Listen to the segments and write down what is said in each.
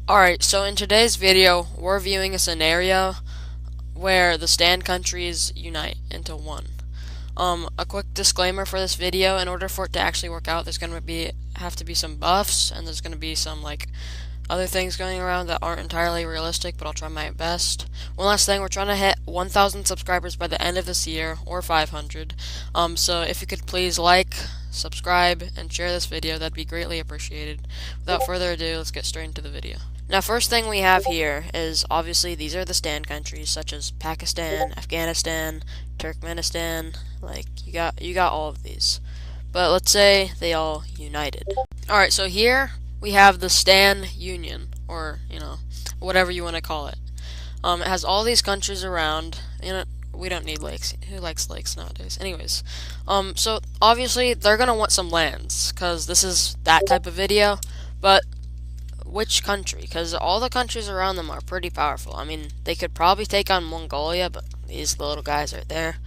Alright, so in today's video, we're viewing a scenario where the stand countries unite into one. A quick disclaimer for this video: in order for it to actually work out, there's gonna have to be some buffs, and there's gonna be some other things going around that aren't entirely realistic, but I'll try my best. One last thing, we're trying to hit 1,000 subscribers by the end of this year, or 500. So if you could please like, subscribe, and share this video, that'd be greatly appreciated. Without further ado, let's get straight into the video. Now, first thing we have here is, obviously, these are the stand countries, such as Pakistan, Afghanistan, Turkmenistan. You got all of these. But let's say they all united. Alright, so here we have the Stan Union, or, whatever you want to call it. It has all these countries around. We don't need lakes. Who likes lakes nowadays? Anyways, so obviously they're gonna want some lands, because this is that type of video. But which country? Because all the countries around them are pretty powerful. I mean, they could probably take on Mongolia, but these little guys right there.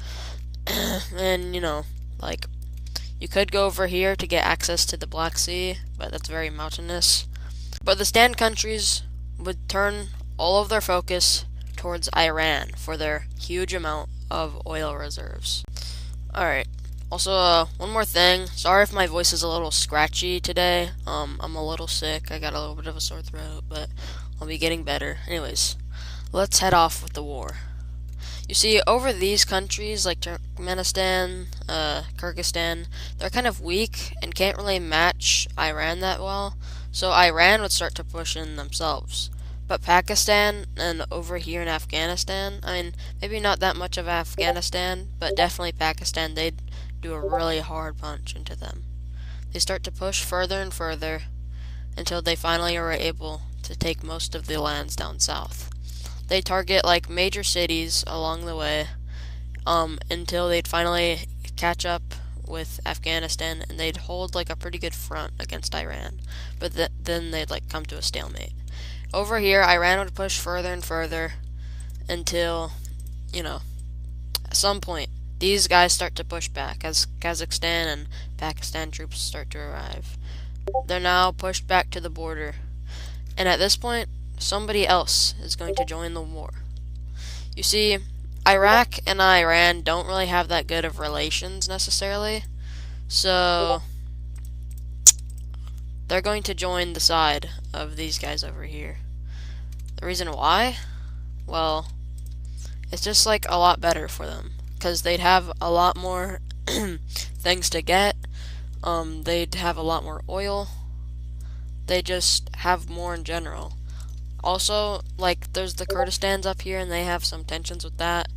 And, you could go over here to get access to the Black Sea, but that's very mountainous. But the stand countries would turn all of their focus towards Iran for their huge amount of oil reserves. Alright. Also, one more thing. Sorry if my voice is a little scratchy today. I'm a little sick. I got a little bit of a sore throat, but I'll be getting better. Anyways, let's head off with the war. You see, over these countries like Turkmenistan, Kyrgyzstan, they're kind of weak and can't really match Iran that well. So Iran would start to push in themselves. But Pakistan and over here in Afghanistan, I mean, maybe not that much of Afghanistan, but definitely Pakistan, they'd do a really hard punch into them. They start to push further and further until they finally are able to take most of the lands down south. They target major cities along the way until they'd finally catch up with Afghanistan, and they'd hold a pretty good front against Iran. But then they'd come to a stalemate. Over here, Iran would push further and further until, at some point, these guys start to push back as Kazakhstan and Pakistan troops start to arrive. They're now pushed back to the border, and at this point, somebody else is going to join the war. You see, Iraq and Iran don't really have that good of relations necessarily, so they're going to join the side of these guys over here. The reason why? Well, it's just a lot better for them, because they'd have a lot more things to get. They'd have a lot more oil. They just have more in general. Also, there's the Kurdistans up here, and they have some tensions with that.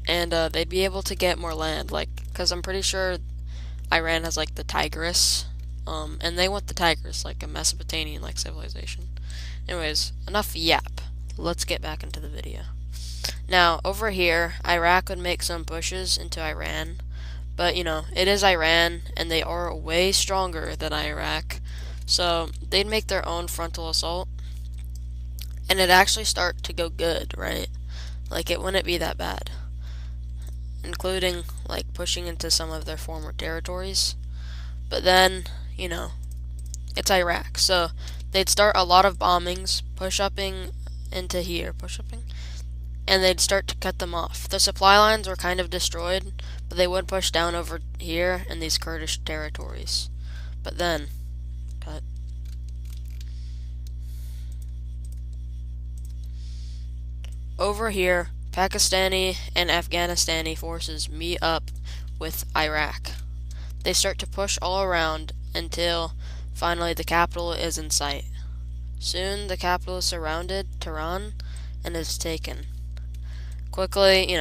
And they'd be able to get more land, because I'm pretty sure Iran has the Tigris. And they want the Tigris, a Mesopotamian civilization. Anyways, enough yap. Let's get back into the video. Now, over here, Iraq would make some pushes into Iran. But, it is Iran, and they are way stronger than Iraq. So, they'd make their own frontal assault. And it'd actually start to go good, right? It wouldn't be that bad. Including, pushing into some of their former territories. But then, it's Iraq. So, they'd start a lot of bombings, push-upping into here. Push-upping? And they'd start to cut them off. The supply lines were kind of destroyed, but they would push down over here in these Kurdish territories. But then, cut. Over here, Pakistani and Afghanistani forces meet up with Iraq. They start to push all around until finally the capital is in sight. Soon the capital is surrounded, Tehran, and is taken. Quickly,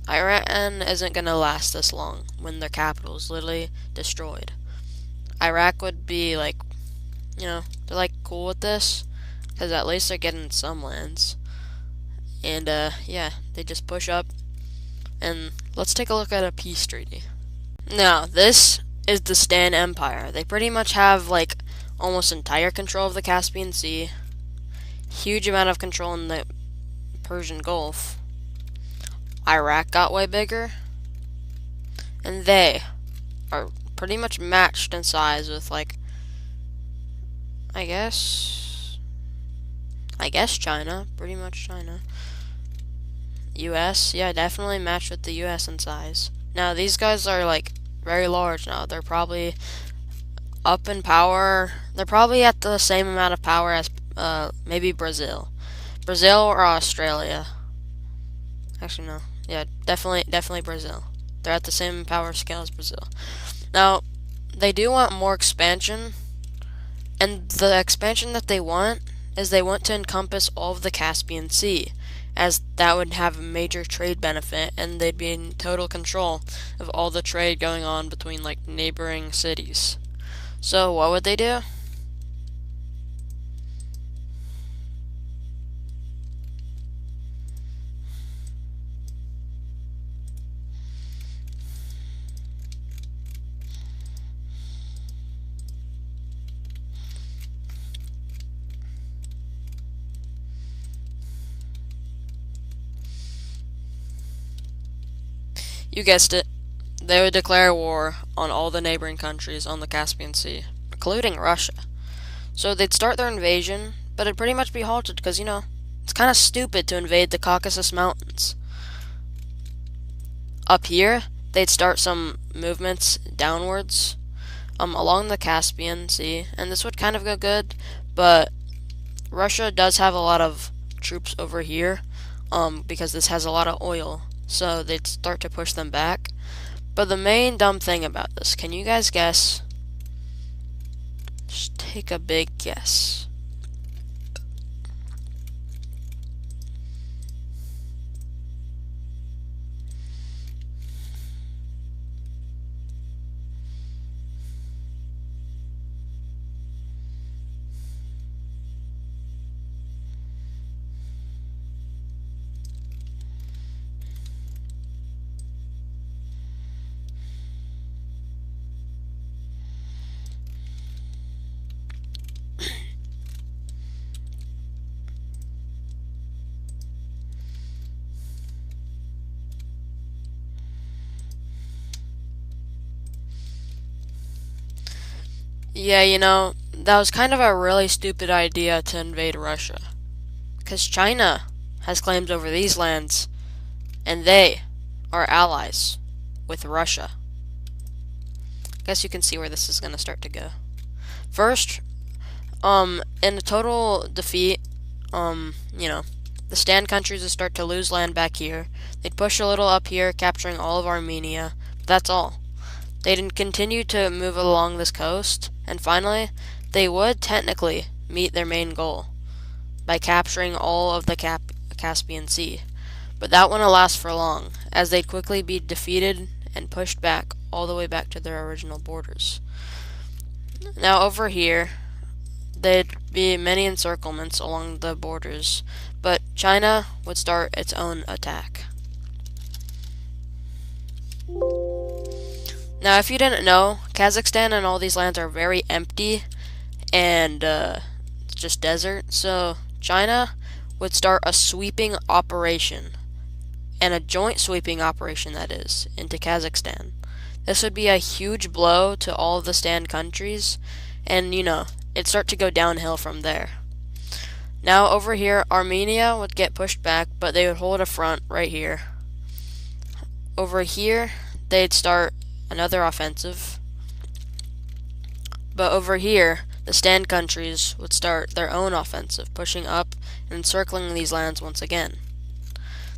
Iran isn't going to last this long when their capital is literally destroyed. Iraq would be they're cool with this, because at least they're getting some lands. And, yeah, they just push up. And let's take a look at a peace treaty. Now, this is the Stan Empire. They pretty much have, almost entire control of the Caspian Sea. Huge amount of control in the Persian Gulf. Iraq got way bigger. And they are pretty much matched in size with, I guess, I guess China, pretty much China. US, yeah, definitely matched with the US in size. Now, these guys are, like, very large now. They're probably up in power. They're probably at the same amount of power as, maybe Brazil. Brazil or Australia. Actually, no. Yeah, definitely Brazil. They're at the same power scale as Brazil. Now, they do want more expansion, and the expansion that they want is they want to encompass all of the Caspian Sea, as that would have a major trade benefit, and they'd be in total control of all the trade going on between, like, neighboring cities. So, what would they do? You guessed it. They would declare war on all the neighboring countries on the Caspian Sea, including Russia. So they'd start their invasion, but it'd pretty much be halted because, it's kind of stupid to invade the Caucasus Mountains. Up here, they'd start some movements downwards along the Caspian Sea, and this would kind of go good, but Russia does have a lot of troops over here because this has a lot of oil, so they'd start to push them back. But the main dumb thing about this, can you guys guess? Just take a big guess. Yeah, that was kind of a really stupid idea to invade Russia. Because China has claims over these lands, and they are allies with Russia. Guess you can see where this is going to start to go. First, in a total defeat, the stand countries would start to lose land back here. They'd push a little up here, capturing all of Armenia. But that's all. They'd continue to move along this coast, and finally, they would technically meet their main goal by capturing all of the Caspian Sea. But that wouldn't last for long, as they'd quickly be defeated and pushed back all the way back to their original borders. Now over here, there'd be many encirclements along the borders, but China would start its own attack. Now, if you didn't know, Kazakhstan and all these lands are very empty and it's just desert. So China would start a sweeping operation, and a joint sweeping operation, that is, into Kazakhstan. This would be a huge blow to all of the stand countries, and it'd start to go downhill from there. Now over here, Armenia would get pushed back, but they would hold a front right here. Over here, they'd start another offensive. But over here, the stand countries would start their own offensive, pushing up and encircling these lands once again.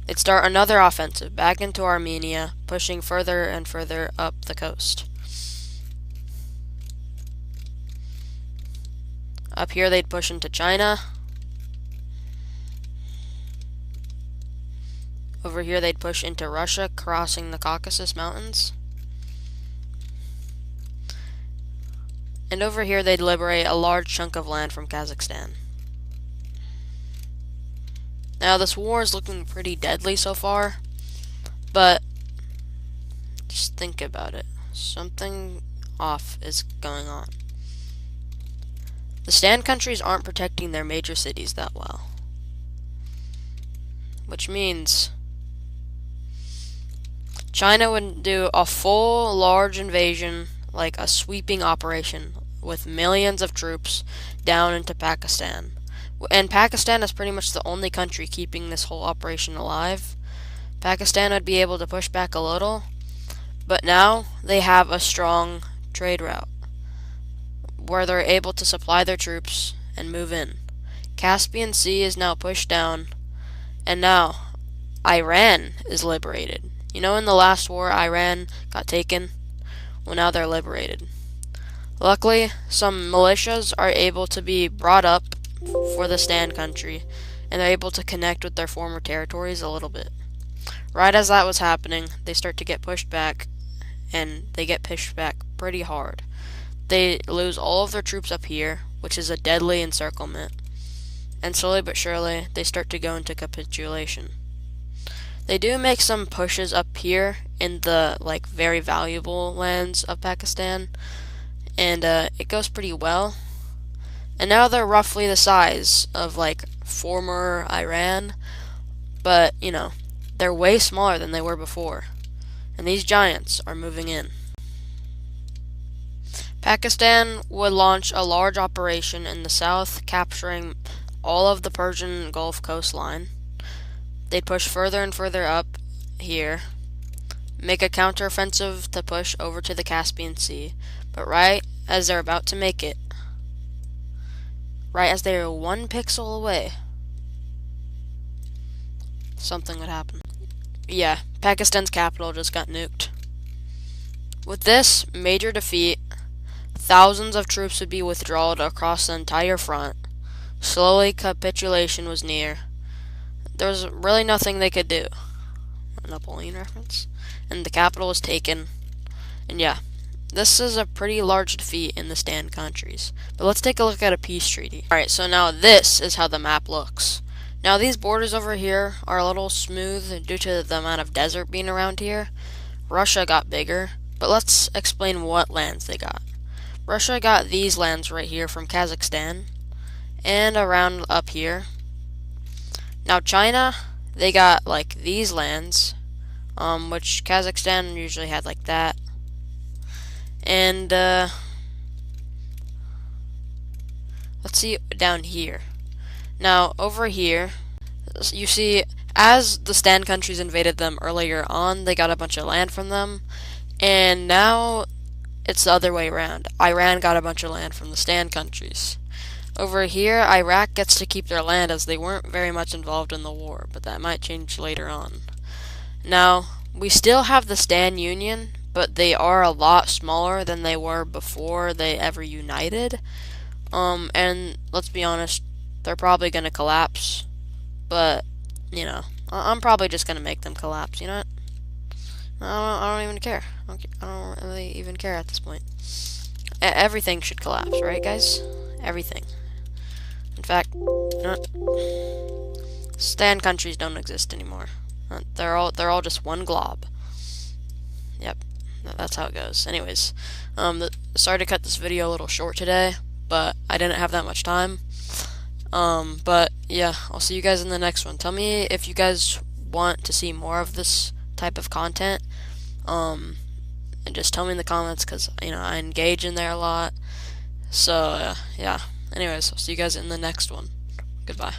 They'd start another offensive back into Armenia, pushing further and further up the coast. Up here, they'd push into China. Over here, they'd push into Russia, crossing the Caucasus Mountains. And over here, they'd liberate a large chunk of land from Kazakhstan. Now, this war is looking pretty deadly so far, but just think about it. Something off is going on. The stand countries aren't protecting their major cities that well, which means China would do a full large invasion, like a sweeping operation with millions of troops down into Pakistan. And Pakistan is pretty much the only country keeping this whole operation alive. Pakistan would be able to push back a little, but now they have a strong trade route where they're able to supply their troops and move in. Caspian Sea is now pushed down, and now Iran is liberated. You know, in the last war, Iran got taken? Well, now they're liberated. Luckily, some militias are able to be brought up for the stand country, and they're able to connect with their former territories a little bit. Right as that was happening, they start to get pushed back, and they get pushed back pretty hard. They lose all of their troops up here, which is a deadly encirclement, and slowly but surely, they start to go into capitulation. They do make some pushes up here in the very valuable lands of Pakistan, and it goes pretty well. And now they're roughly the size of former Iran, but they're way smaller than they were before. And these giants are moving in. Pakistan would launch a large operation in the south, capturing all of the Persian Gulf coastline. They'd push further and further up here, make a counteroffensive to push over to the Caspian Sea. But right as they're about to make it, right as they are 1 pixel away, something would happen. Yeah, Pakistan's capital just got nuked. With this major defeat, thousands of troops would be withdrawn across the entire front. Slowly, capitulation was near. There was really nothing they could do. A Napoleon reference. And the capital was taken. And yeah, this is a pretty large defeat in the stand countries. But let's take a look at a peace treaty. Alright, so now this is how the map looks. Now these borders over here are a little smooth due to the amount of desert being around here. Russia got bigger, but let's explain what lands they got. Russia got these lands right here from Kazakhstan, and around up here. Now China, they got these lands, which Kazakhstan usually had like that. And let's see down here. Now over here, you see, as the stand countries invaded them earlier on, they got a bunch of land from them, and now it's the other way around. Iran got a bunch of land from the stand countries. Over here, Iraq gets to keep their land as they weren't very much involved in the war, but that might change later on. Now, we still have the stand union, but they are a lot smaller than they were before they ever united. And let's be honest, they're probably going to collapse, but, I'm probably just going to make them collapse, you know what? I don't even care. I don't really even care at this point. Everything should collapse, right, guys? Everything. In fact, stand countries don't exist anymore. They're all just one glob. Yep, that's how it goes. Anyways, sorry to cut this video a little short today, but I didn't have that much time. But yeah, I'll see you guys in the next one. Tell me if you guys want to see more of this type of content. And just tell me in the comments, because I engage in there a lot. So yeah. Anyways, I'll see you guys in the next one. Goodbye.